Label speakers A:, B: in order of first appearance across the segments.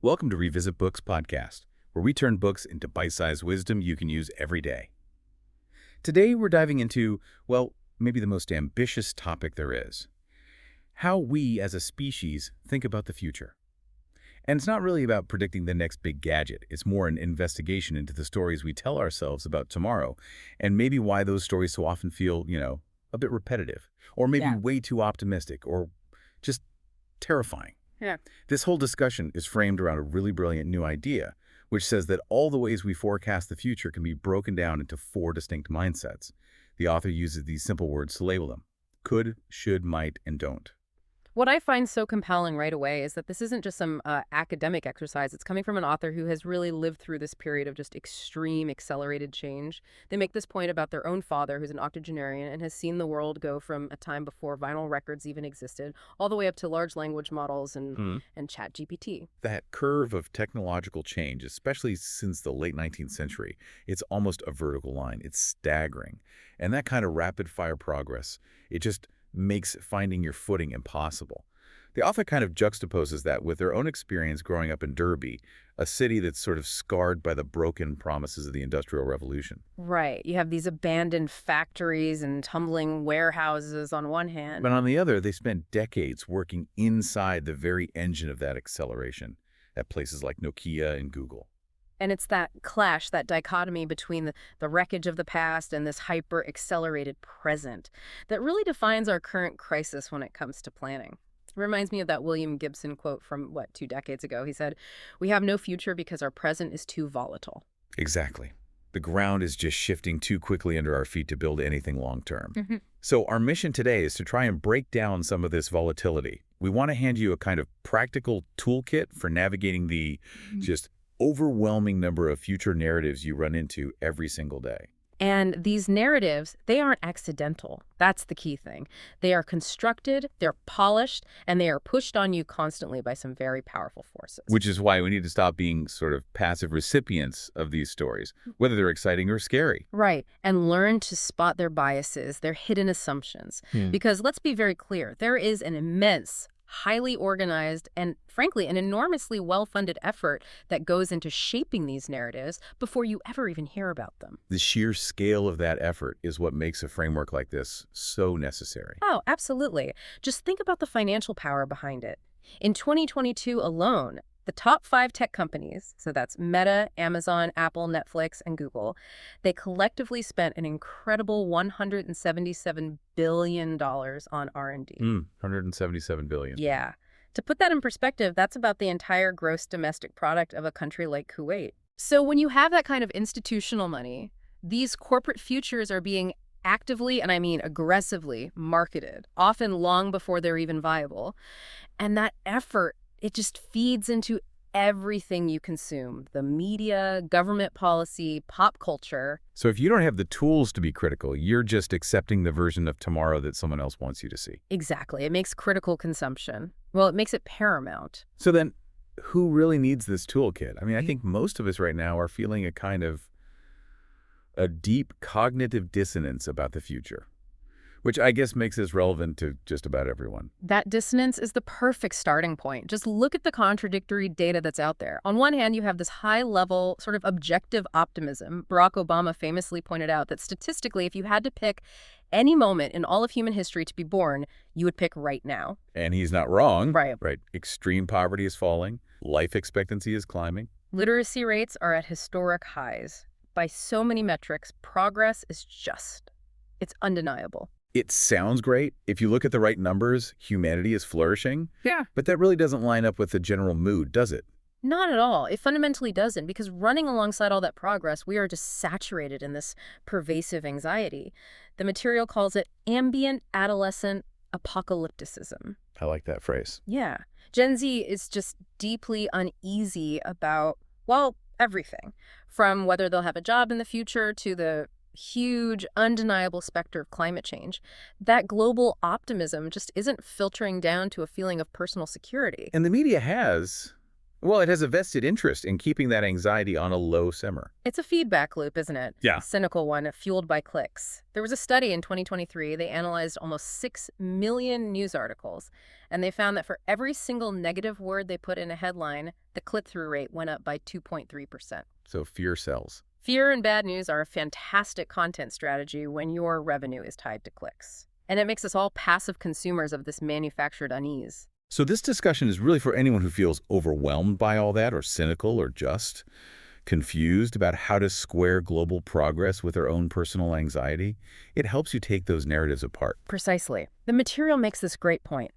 A: Welcome to Revisit Books podcast, where we turn books into bite-sized wisdom you can use every day. Today we're diving into, well, maybe the most ambitious topic there is. How we as a species think about the future. And it's not really about predicting the next big gadget. It's more an investigation into the stories we tell ourselves about tomorrow, and maybe why those stories so often feel, a bit repetitive, or maybe way too optimistic, or just terrifying.
B: Yeah.
A: This whole discussion is framed around a really brilliant new idea, which says that all the ways we forecast the future can be broken down into 4 distinct mindsets. The author uses these simple words to label them: could, should, might, and don't.
B: What I find so compelling right away is that this isn't just some academic exercise. It's coming from an author who has really lived through this period of just extreme accelerated change. They make this point about their own father, who's an octogenarian, and has seen the world go from a time before vinyl records even existed, all the way up to large language models and ChatGPT.
A: That curve of technological change, especially since the late 19th century, it's almost a vertical line. It's staggering. And that kind of rapid-fire progress, it just makes finding your footing impossible. The author kind of juxtaposes that with their own experience growing up in Derby, a city that's sort of scarred by the broken promises of the Industrial Revolution.
B: Right. You have these abandoned factories and tumbling warehouses on one hand.
A: But on the other, they spent decades working inside the very engine of that acceleration at places like Nokia and Google.
B: And it's that clash, that dichotomy between the wreckage of the past and this hyper-accelerated present that really defines our current crisis when it comes to planning. It reminds me of that William Gibson quote from, 2 decades ago. He said, "We have no future because our present is too volatile."
A: Exactly. The ground is just shifting too quickly under our feet to build anything long-term. So our mission today is to try and break down some of this volatility. We want to hand you a kind of practical toolkit for navigating the just overwhelming number of future narratives you run into every single day.
B: And these narratives, they aren't accidental. That's the key thing. They are constructed, they're polished, and they are pushed on you constantly by some very powerful forces.
A: Which is why we need to stop being sort of passive recipients of these stories, whether they're exciting or scary.
B: Right, and learn to spot their biases, their hidden assumptions. Because let's be very clear, there is an immense, highly organized, and frankly, an enormously well-funded effort that goes into shaping these narratives before you ever even hear about them.
A: The sheer scale of that effort is what makes a framework like this so necessary.
B: Oh, absolutely. Just think about the financial power behind it. In 2022 alone, the top 5 tech companies, so that's Meta, Amazon, Apple, Netflix, and Google, they collectively spent an incredible $177 billion on R&D.
A: $177 billion.
B: Yeah. To put that in perspective, that's about the entire gross domestic product of a country like Kuwait. So when you have that kind of institutional money, these corporate futures are being actively, and I mean aggressively, marketed, often long before they're even viable. And that effort, it just feeds into everything you consume: the media, government policy, pop culture.
A: So if you don't have the tools to be critical, you're just accepting the version of tomorrow that someone else wants you to see.
B: Exactly. It makes critical consumption. Well, it makes it paramount.
A: So then, who really needs this toolkit? I mean, I think most of us right now are feeling a deep cognitive dissonance about the future, which I guess makes this relevant to just about everyone.
B: That dissonance is the perfect starting point. Just look at the contradictory data that's out there. On one hand, you have this high-level, sort of objective optimism. Barack Obama famously pointed out that statistically, if you had to pick any moment in all of human history to be born, you would pick right now.
A: And he's not wrong.
B: Right.
A: Extreme poverty is falling. Life expectancy is climbing.
B: Literacy rates are at historic highs. By so many metrics, progress is it's undeniable.
A: It sounds great. If you look at the right numbers, humanity is flourishing.
B: Yeah.
A: But that really doesn't line up with the general mood, does it?
B: Not at all. It fundamentally doesn't, because running alongside all that progress, we are just saturated in this pervasive anxiety. The material calls it ambient adolescent apocalypticism.
A: I like that phrase.
B: Yeah. Gen Z is just deeply uneasy about, well, everything, from whether they'll have a job in the future to the huge, undeniable specter of climate change. That global optimism just isn't filtering down to a feeling of personal security.
A: And the media has, Well, it has a vested interest in keeping that anxiety on a low simmer.
B: It's a feedback loop, isn't it?
A: Yeah.
B: A cynical one, fueled by clicks. There was a study in 2023. They analyzed almost 6 million news articles, and they found that for every single negative word they put in a headline, the click-through rate went up by 2.3%.
A: So fear sells.
B: Fear and bad news are a fantastic content strategy when your revenue is tied to clicks. And it makes us all passive consumers of this manufactured unease.
A: So this discussion is really for anyone who feels overwhelmed by all that, or cynical, or just confused about how to square global progress with their own personal anxiety. It helps you take those narratives apart.
B: Precisely. The material makes this great point,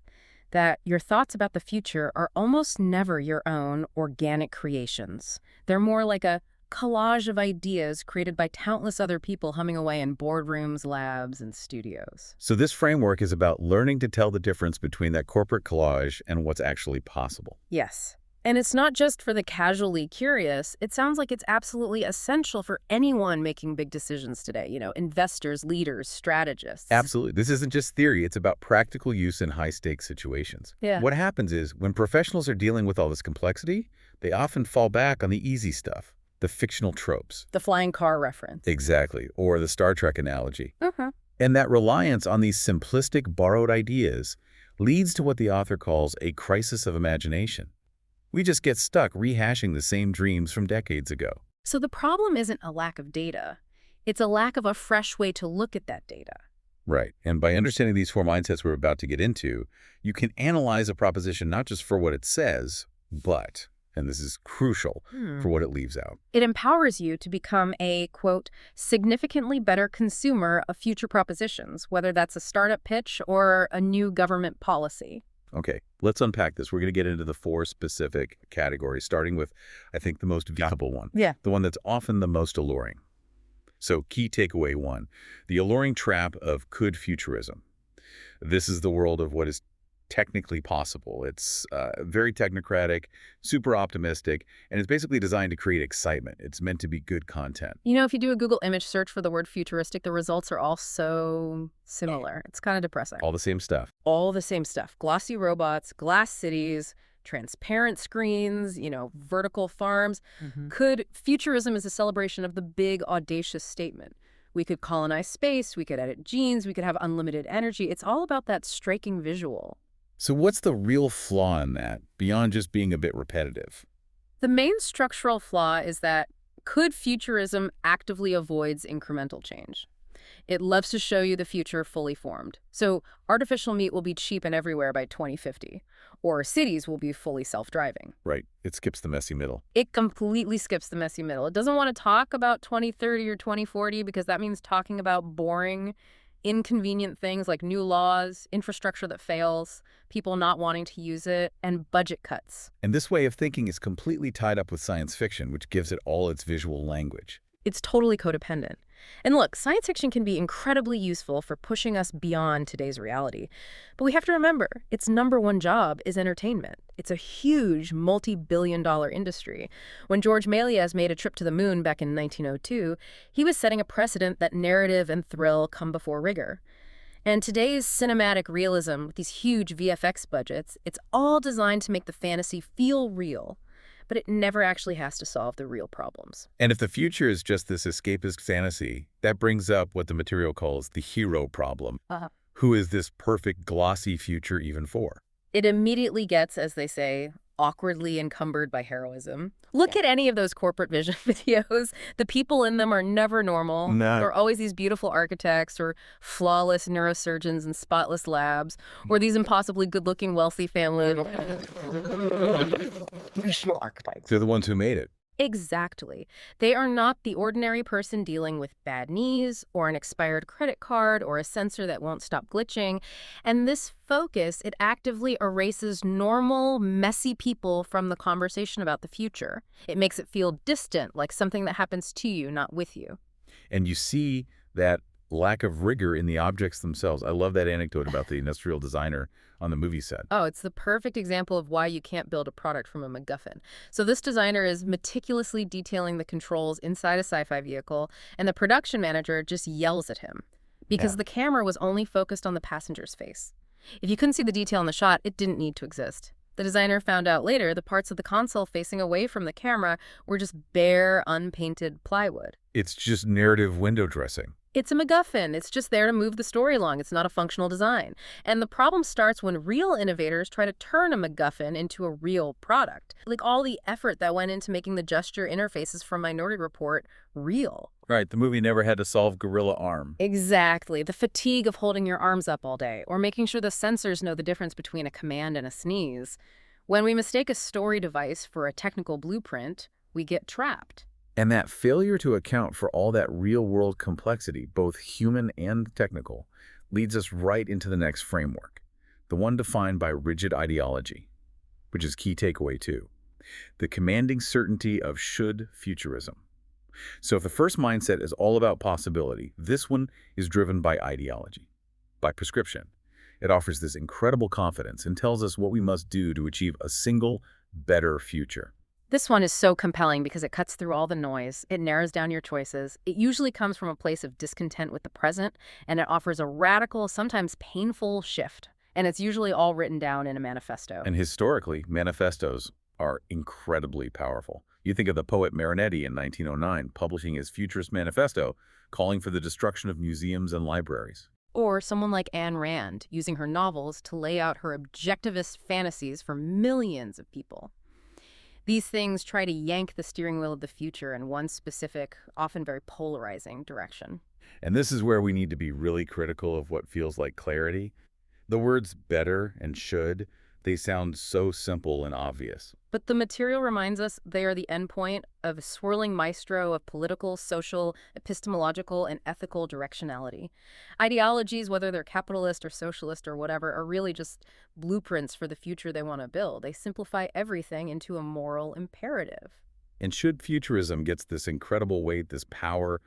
B: that your thoughts about the future are almost never your own organic creations. They're more like a collage of ideas created by countless other people humming away in boardrooms, labs, and studios.
A: So this framework is about learning to tell the difference between that corporate collage and what's actually possible.
B: Yes. And it's not just for the casually curious. It sounds like it's absolutely essential for anyone making big decisions today. Investors, leaders, strategists.
A: Absolutely. This isn't just theory. It's about practical use in high-stakes situations.
B: Yeah.
A: What happens is, when professionals are dealing with all this complexity, they often fall back on the easy stuff, the fictional tropes.
B: The flying car reference.
A: Exactly. Or the Star Trek analogy.
B: Uh-huh.
A: And that reliance on these simplistic, borrowed ideas leads to what the author calls a crisis of imagination. We just get stuck rehashing the same dreams from decades ago.
B: So the problem isn't a lack of data. It's a lack of a fresh way to look at that data.
A: Right. And by understanding these four mindsets we're about to get into, you can analyze a proposition not just for what it says, but, and this is crucial, for what it leaves out.
B: It empowers you to become a, quote, significantly better consumer of future propositions, whether that's a startup pitch or a new government policy.
A: Okay, let's unpack this. We're going to get into the four specific categories, starting with, I think, the most valuable one.
B: Yeah.
A: The one that's often the most alluring. So key takeaway one, the alluring trap of could futurism. This is the world of what is technically possible. It's very technocratic, super optimistic, and it's basically designed to create excitement. It's meant to be good content.
B: If you do a Google image search for the word futuristic, the results are all so similar. It's kind of depressing.
A: All the same stuff.
B: All the same stuff. Glossy robots, glass cities, transparent screens, vertical farms. Could futurism is a celebration of the big, audacious statement. We could colonize space, we could edit genes, we could have unlimited energy. It's all about that striking visual.
A: So what's the real flaw in that, beyond just being a bit repetitive?
B: The main structural flaw is that could futurism actively avoids incremental change. It loves to show you the future fully formed. So artificial meat will be cheap and everywhere by 2050, or cities will be fully self-driving.
A: Right. It skips the messy middle.
B: It completely skips the messy middle. It doesn't want to talk about 2030 or 2040 because that means talking about boring, inconvenient things like new laws, infrastructure that fails, people not wanting to use it, and budget cuts.
A: And this way of thinking is completely tied up with science fiction, which gives it all its visual language.
B: It's totally codependent. And look, science fiction can be incredibly useful for pushing us beyond today's reality. But we have to remember, its number one job is entertainment. It's a huge, multi-billion-dollar industry. When George Méliès made a trip to the moon back in 1902, he was setting a precedent that narrative and thrill come before rigor. And today's cinematic realism, with these huge VFX budgets, it's all designed to make the fantasy feel real. But it never actually has to solve the real problems.
A: And if the future is just this escapist fantasy, that brings up what the material calls the hero problem. Who is this perfect, glossy future even for?
B: It immediately gets, as they say, awkwardly encumbered by heroism. Look at any of those corporate vision videos. The people in them are never normal.
A: No.
B: They're always these beautiful architects or flawless neurosurgeons in spotless labs or these impossibly good-looking wealthy families.
A: They're the ones who made it.
B: Exactly. They are not the ordinary person dealing with bad knees or an expired credit card or a sensor that won't stop glitching. And this focus, it actively erases normal, messy people from the conversation about the future. It makes it feel distant, like something that happens to you, not with you.
A: And you see that lack of rigor in the objects themselves. I love that anecdote about the industrial designer on the movie set.
B: Oh, it's the perfect example of why you can't build a product from a MacGuffin. So this designer is meticulously detailing the controls inside a sci-fi vehicle, and the production manager just yells at him because the camera was only focused on the passenger's face. If you couldn't see the detail in the shot, it didn't need to exist. The designer found out later the parts of the console facing away from the camera were just bare, unpainted plywood.
A: It's just narrative window dressing.
B: It's a MacGuffin. It's just there to move the story along. It's not a functional design. And the problem starts when real innovators try to turn a MacGuffin into a real product. Like all the effort that went into making the gesture interfaces from Minority Report real.
A: Right, the movie never had to solve Gorilla Arm.
B: Exactly. The fatigue of holding your arms up all day, or making sure the sensors know the difference between a command and a sneeze. When we mistake a story device for a technical blueprint, we get trapped.
A: And that failure to account for all that real-world complexity, both human and technical, leads us right into the next framework, the one defined by rigid ideology, which is key takeaway two, the commanding certainty of should futurism. So if the first mindset is all about possibility, this one is driven by ideology, by prescription. It offers this incredible confidence and tells us what we must do to achieve a single, better future.
B: This one is so compelling because it cuts through all the noise. It narrows down your choices. It usually comes from a place of discontent with the present, and it offers a radical, sometimes painful shift. And it's usually all written down in a manifesto.
A: And historically, manifestos are incredibly powerful. You think of the poet Marinetti in 1909 publishing his Futurist Manifesto, calling for the destruction of museums and libraries.
B: Or someone like Ayn Rand, using her novels to lay out her objectivist fantasies for millions of people. These things try to yank the steering wheel of the future in one specific, often very polarizing direction.
A: And this is where we need to be really critical of what feels like clarity. The words better and should, they sound so simple and obvious.
B: But the material reminds us they are the endpoint of a swirling maestro of political, social, epistemological, and ethical directionality. Ideologies, whether they're capitalist or socialist or whatever, are really just blueprints for the future they want to build. They simplify everything into a moral imperative.
A: And should futurism gets this incredible weight, this power,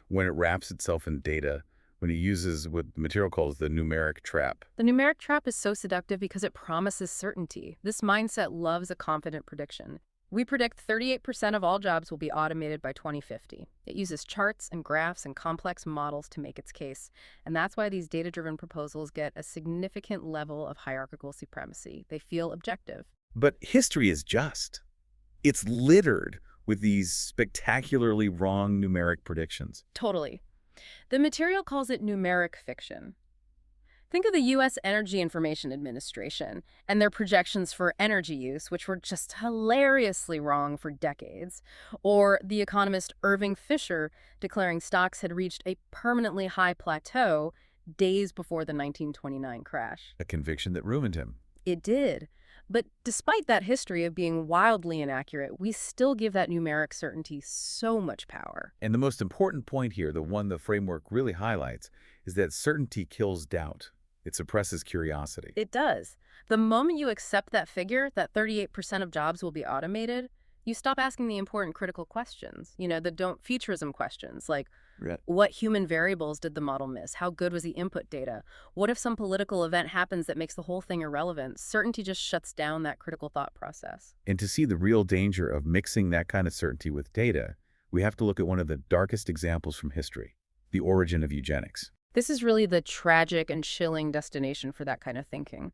A: when it wraps itself in data, when it uses what the material calls the numeric trap.
B: The numeric trap is so seductive because it promises certainty. This mindset loves a confident prediction. We predict 38% of all jobs will be automated by 2050. It uses charts and graphs and complex models to make its case. And that's why these data-driven proposals get a significant level of hierarchical supremacy. They feel objective.
A: But history is just. It's littered with these spectacularly wrong numeric predictions.
B: Totally. The material calls it numeric fiction. Think of the U.S. Energy Information Administration and their projections for energy use, which were just hilariously wrong for decades, or the economist Irving Fisher declaring stocks had reached a permanently high plateau days before the 1929 crash.
A: A conviction that ruined him.
B: It did. But despite that history of being wildly inaccurate, we still give that numeric certainty so much power.
A: And the most important point here, the one the framework really highlights, is that certainty kills doubt. It suppresses curiosity.
B: It does. The moment you accept that figure, that 38% of jobs will be automated, you stop asking the important critical questions, the don't futurism questions, like what human variables did the model miss? How good was the input data? What if some political event happens that makes the whole thing irrelevant? Certainty just shuts down that critical thought process.
A: And to see the real danger of mixing that kind of certainty with data, we have to look at one of the darkest examples from history, the origin of eugenics.
B: This is really the tragic and chilling destination for that kind of thinking.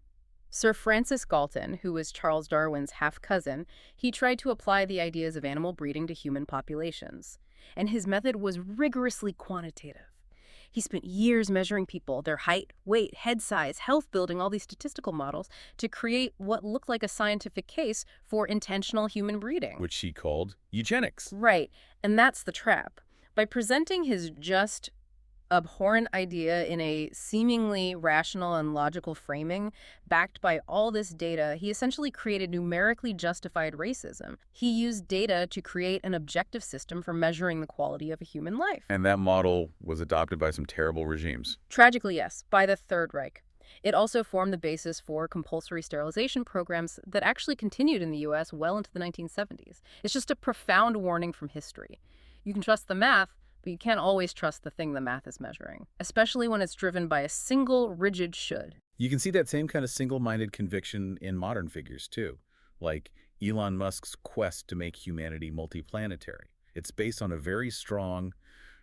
B: Sir Francis Galton, who was Charles Darwin's half-cousin, he tried to apply the ideas of animal breeding to human populations. And his method was rigorously quantitative. He spent years measuring people, their height, weight, head size, health, building all these statistical models to create what looked like a scientific case for intentional human breeding.
A: Which he called eugenics.
B: Right, and that's the trap. By presenting his just abhorrent idea in a seemingly rational and logical framing, backed by all this data, he essentially created numerically justified racism. He used data to create an objective system for measuring the quality of a human life.
A: And that model was adopted by some terrible regimes.
B: Tragically, yes, by the Third Reich. It also formed the basis for compulsory sterilization programs that actually continued in the U.S. well into the 1970s. It's just a profound warning from history. You can trust the math, but you can't always trust the thing the math is measuring, especially when it's driven by a single, rigid should.
A: You can see that same kind of single-minded conviction in modern figures, too, like Elon Musk's quest to make humanity multiplanetary. It's based on a very strong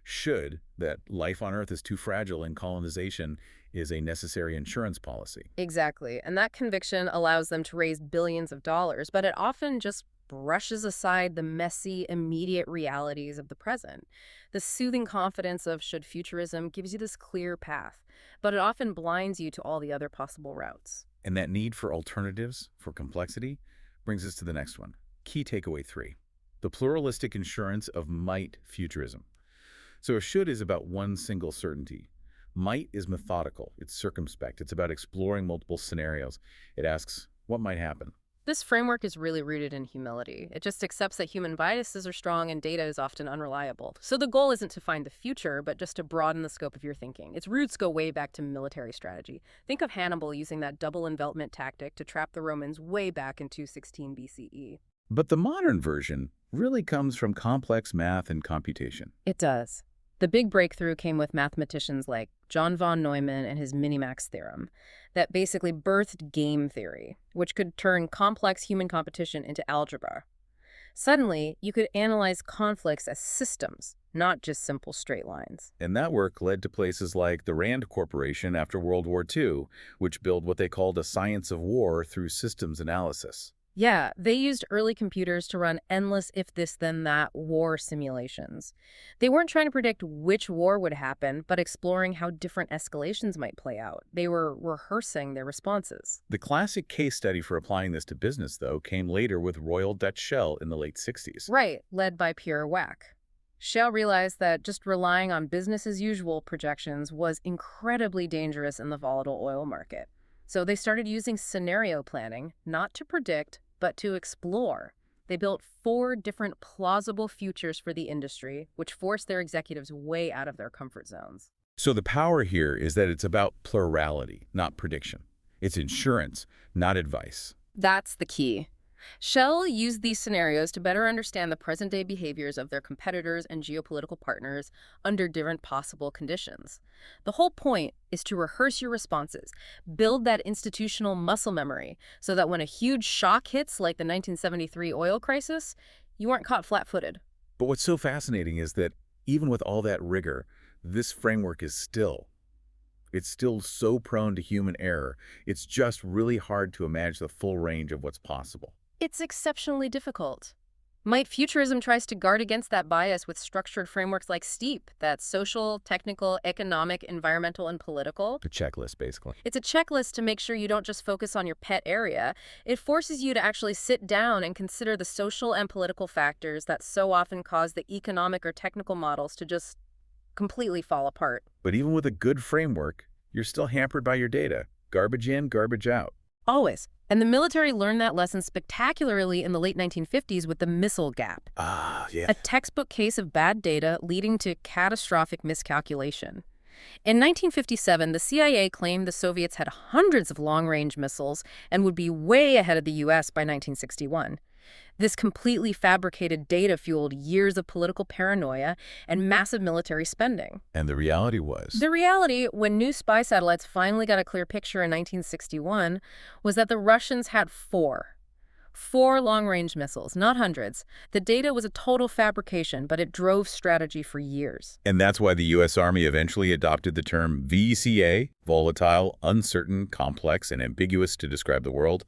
A: should that life on Earth is too fragile in colonization, is a necessary insurance policy.
B: Exactly. And that conviction allows them to raise billions of dollars, but it often just brushes aside the messy, immediate realities of the present. The soothing confidence of should futurism gives you this clear path, but it often blinds you to all the other possible routes.
A: And that need for alternatives, for complexity, brings us to the next one. Key takeaway 3. The pluralistic insurance of might futurism. So a should is about one single certainty. Might is methodical, it's circumspect, it's about exploring multiple scenarios. It asks, what might happen?
B: This framework is really rooted in humility. It just accepts that human biases are strong and data is often unreliable. So the goal isn't to find the future, but just to broaden the scope of your thinking. Its roots go way back to military strategy. Think of Hannibal using that double envelopment tactic to trap the Romans way back in 216 BCE.
A: But the modern version really comes from complex math and computation.
B: It does. The big breakthrough came with mathematicians like John von Neumann and his minimax theorem that basically birthed game theory, which could turn complex human competition into algebra. Suddenly, you could analyze conflicts as systems, not just simple straight lines.
A: And that work led to places like the Rand Corporation after World War II, which built what they called a science of war through systems analysis.
B: Yeah, they used early computers to run endless if-this-then-that war simulations. They weren't trying to predict which war would happen, but exploring how different escalations might play out. They were rehearsing their responses.
A: The classic case study for applying this to business, though, came later with Royal Dutch Shell in the late 60s.
B: Right, led by Pierre Wack. Shell realized that just relying on business-as-usual projections was incredibly dangerous in the volatile oil market. So they started using scenario planning, not to predict, but to explore. They built 4 different plausible futures for the industry, which forced their executives way out of their comfort zones.
A: So the power here is that it's about plurality, not prediction. It's insurance, not advice.
B: That's the key. Shell used these scenarios to better understand the present-day behaviors of their competitors and geopolitical partners under different possible conditions. The whole point is to rehearse your responses, build that institutional muscle memory, so that when a huge shock hits, like the 1973 oil crisis, you aren't caught flat-footed.
A: But what's so fascinating is that even with all that rigor, this framework is it's still so prone to human error. It's just really hard to imagine the full range of what's possible.
B: It's exceptionally difficult. Might futurism tries to guard against that bias with structured frameworks like STEEP, that's social, technical, economic, environmental, and political.
A: A checklist, basically.
B: It's a checklist to make sure you don't just focus on your pet area. It forces you to actually sit down and consider the social and political factors that so often cause the economic or technical models to just completely fall apart.
A: But even with a good framework, you're still hampered by your data. Garbage in, garbage out.
B: Always. And the military learned that lesson spectacularly in the late 1950s with the missile gap.
A: Ah, yeah.
B: A textbook case of bad data leading to catastrophic miscalculation. In 1957, the CIA claimed the Soviets had hundreds of long-range missiles and would be way ahead of the U.S. by 1961. This completely fabricated data fueled years of political paranoia and massive military spending.
A: And the reality was?
B: The reality, when new spy satellites finally got a clear picture in 1961, was that the Russians had 4 long-range missiles, not hundreds. The data was a total fabrication, but it drove strategy for years.
A: And that's why the U.S. Army eventually adopted the term VCA, volatile, uncertain, complex, and ambiguous to describe the world.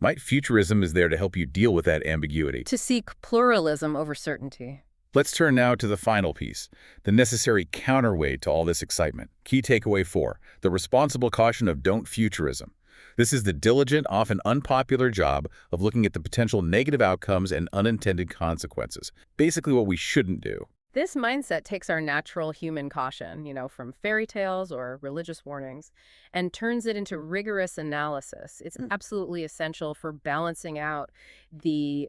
A: Might futurism is there to help you deal with that ambiguity.
B: To seek pluralism over certainty.
A: Let's turn now to the final piece, the necessary counterweight to all this excitement. Key takeaway 4, the responsible caution of don't futurism. This is the diligent, often unpopular job of looking at the potential negative outcomes and unintended consequences. Basically what we shouldn't do.
B: This mindset takes our natural human caution, from fairy tales or religious warnings, and turns it into rigorous analysis. It's absolutely essential for balancing out the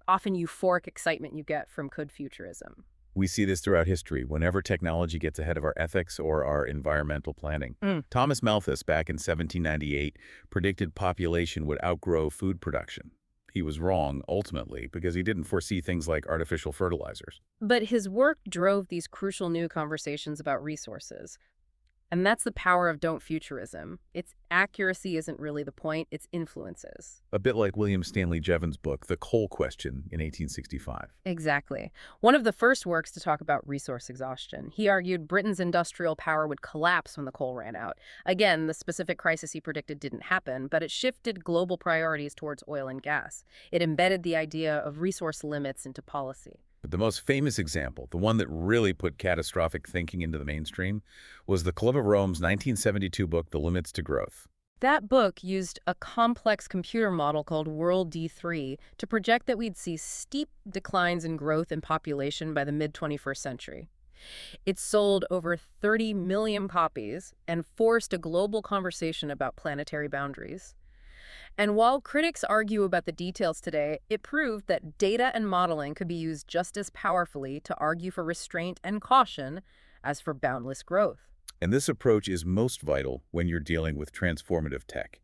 B: often euphoric excitement you get from good futurism.
A: We see this throughout history, whenever technology gets ahead of our ethics or our environmental planning. Thomas Malthus, back in 1798, predicted population would outgrow food production. He was wrong, ultimately, because he didn't foresee things like artificial fertilizers.
B: But his work drove these crucial new conversations about resources. And that's the power of don't futurism. Its accuracy isn't really the point, its influences.
A: A bit like William Stanley Jevons' book, The Coal Question, in 1865.
B: Exactly. One of the first works to talk about resource exhaustion. He argued Britain's industrial power would collapse when the coal ran out. Again, the specific crisis he predicted didn't happen, but it shifted global priorities towards oil and gas. It embedded the idea of resource limits into policy.
A: But the most famous example, the one that really put catastrophic thinking into the mainstream, was the Club of Rome's 1972 book, The Limits to Growth.
B: That book used a complex computer model called World D3 to project that we'd see steep declines in growth and population by the mid-21st century. It sold over 30 million copies and forced a global conversation about planetary boundaries. And while critics argue about the details today, it proved that data and modeling could be used just as powerfully to argue for restraint and caution as for boundless growth.
A: And this approach is most vital when you're dealing with transformative tech,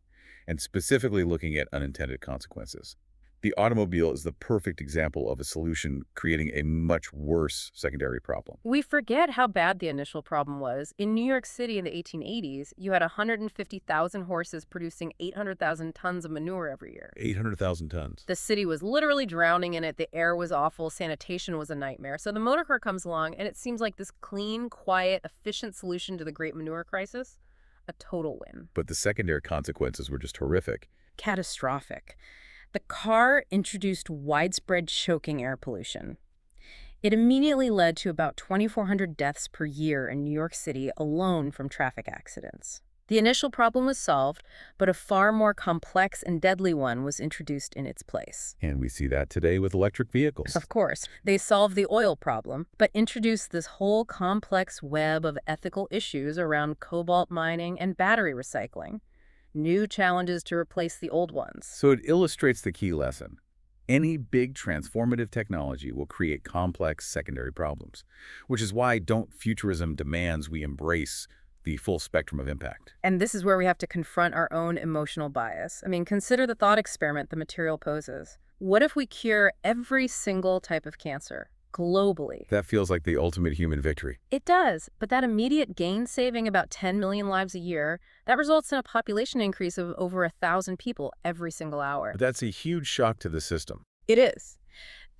A: and specifically looking at unintended consequences. The automobile is the perfect example of a solution creating a much worse secondary problem.
B: We forget how bad the initial problem was. In New York City in the 1880s, you had 150,000 horses producing 800,000 tons of manure every year.
A: 800,000 tons.
B: The city was literally drowning in it. The air was awful. Sanitation was a nightmare. So the motor car comes along, and it seems like this clean, quiet, efficient solution to the great manure crisis. A total win.
A: But the secondary consequences were just horrific.
B: Catastrophic. The car introduced widespread choking air pollution. It immediately led to about 2,400 deaths per year in New York City alone from traffic accidents. The initial problem was solved, but a far more complex and deadly one was introduced in its place.
A: And we see that today with electric vehicles.
B: Of course, they solved the oil problem, but introduced this whole complex web of ethical issues around cobalt mining and battery recycling. New challenges to replace the old ones.
A: So it illustrates the key lesson. Any big transformative technology will create complex secondary problems, which is why don't futurism demands we embrace the full spectrum of impact.
B: And this is where we have to confront our own emotional bias. I mean, consider the thought experiment the material poses. What if we cure every single type of cancer globally?
A: That feels like the ultimate human victory.
B: It does, but that immediate gain saving about 10 million lives a year, that results in a population increase of over 1,000 people every single hour.
A: But that's a huge shock to the system.
B: It is.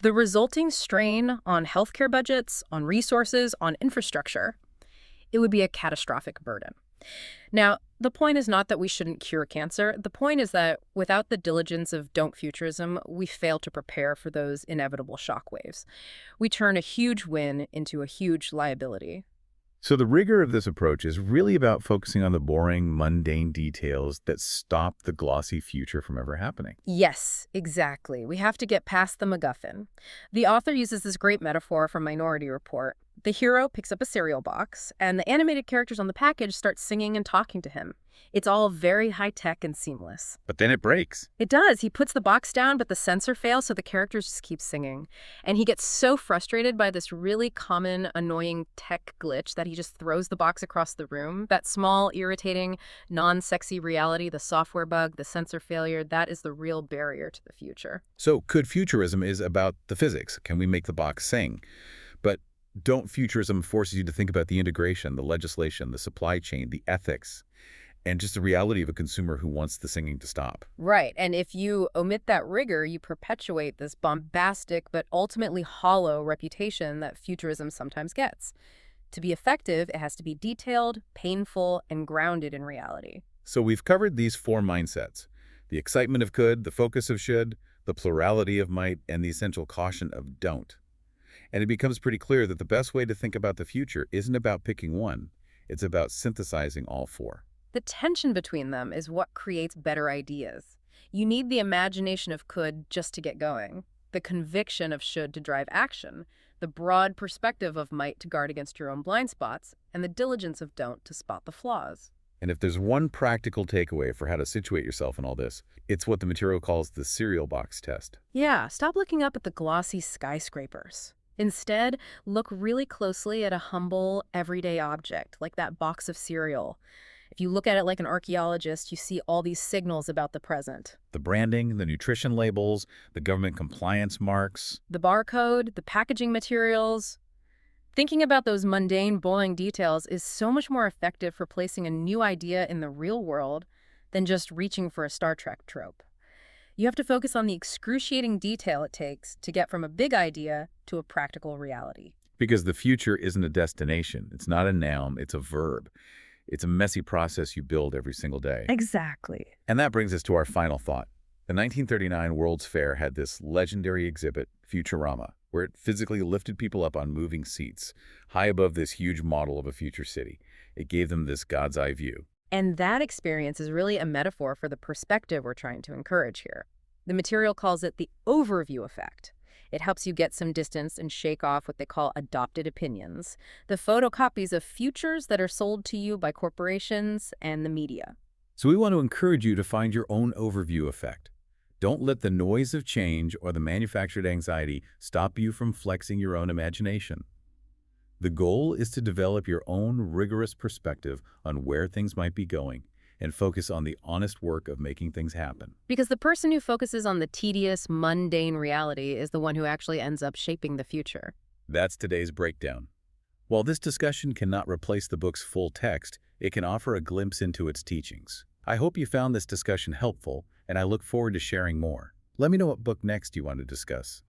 B: The resulting strain on healthcare budgets, on resources, on infrastructure, it would be a catastrophic burden. Now, the point is not that we shouldn't cure cancer. The point is that without the diligence of don't futurism, we fail to prepare for those inevitable shockwaves. We turn a huge win into a huge liability.
A: So the rigor of this approach is really about focusing on the boring, mundane details that stop the glossy future from ever happening.
B: Yes, exactly. We have to get past the MacGuffin. The author uses this great metaphor from Minority Report. The hero picks up a cereal box, and the animated characters on the package start singing and talking to him. It's all very high-tech and seamless.
A: But then it breaks.
B: It does. He puts the box down, but the sensor fails, so the characters just keep singing. And he gets so frustrated by this really common, annoying tech glitch that he just throws the box across the room. That small, irritating, non-sexy reality, the software bug, the sensor failure, that is the real barrier to the future.
A: So could futurism is about the physics? Can we make the box sing? But don't futurism forces you to think about the integration, the legislation, the supply chain, the ethics, and just the reality of a consumer who wants the singing to stop.
B: Right, and if you omit that rigor, you perpetuate this bombastic but ultimately hollow reputation that futurism sometimes gets. To be effective, it has to be detailed, painful, and grounded in reality.
A: So we've covered these four mindsets: the excitement of could, the focus of should, the plurality of might, and the essential caution of don't. And it becomes pretty clear that the best way to think about the future isn't about picking one. It's about synthesizing all four.
B: The tension between them is what creates better ideas. You need the imagination of could just to get going, the conviction of should to drive action, the broad perspective of might to guard against your own blind spots, and the diligence of don't to spot the flaws.
A: And if there's one practical takeaway for how to situate yourself in all this, it's what the material calls the cereal box test.
B: Yeah, stop looking up at the glossy skyscrapers. Instead, look really closely at a humble, everyday object, like that box of cereal. If you look at it like an archaeologist, you see all these signals about the present.
A: The branding, the nutrition labels, the government compliance marks.
B: The barcode, the packaging materials. Thinking about those mundane, boring details is so much more effective for placing a new idea in the real world than just reaching for a Star Trek trope. You have to focus on the excruciating detail it takes to get from a big idea to a practical reality.
A: Because the future isn't a destination. It's not a noun, it's a verb. It's a messy process you build every single day.
B: Exactly.
A: And that brings us to our final thought. The 1939 World's Fair had this legendary exhibit, Futurama, where it physically lifted people up on moving seats, high above this huge model of a future city. It gave them this God's eye view.
B: And that experience is really a metaphor for the perspective we're trying to encourage here. The material calls it the overview effect. It helps you get some distance and shake off what they call adopted opinions, the photocopies of futures that are sold to you by corporations and the media.
A: So we want to encourage you to find your own overview effect. Don't let the noise of change or the manufactured anxiety stop you from flexing your own imagination. The goal is to develop your own rigorous perspective on where things might be going and focus on the honest work of making things happen.
B: Because the person who focuses on the tedious, mundane reality is the one who actually ends up shaping the future.
A: That's today's breakdown. While this discussion cannot replace the book's full text, it can offer a glimpse into its teachings. I hope you found this discussion helpful, and I look forward to sharing more. Let me know what book next you want to discuss.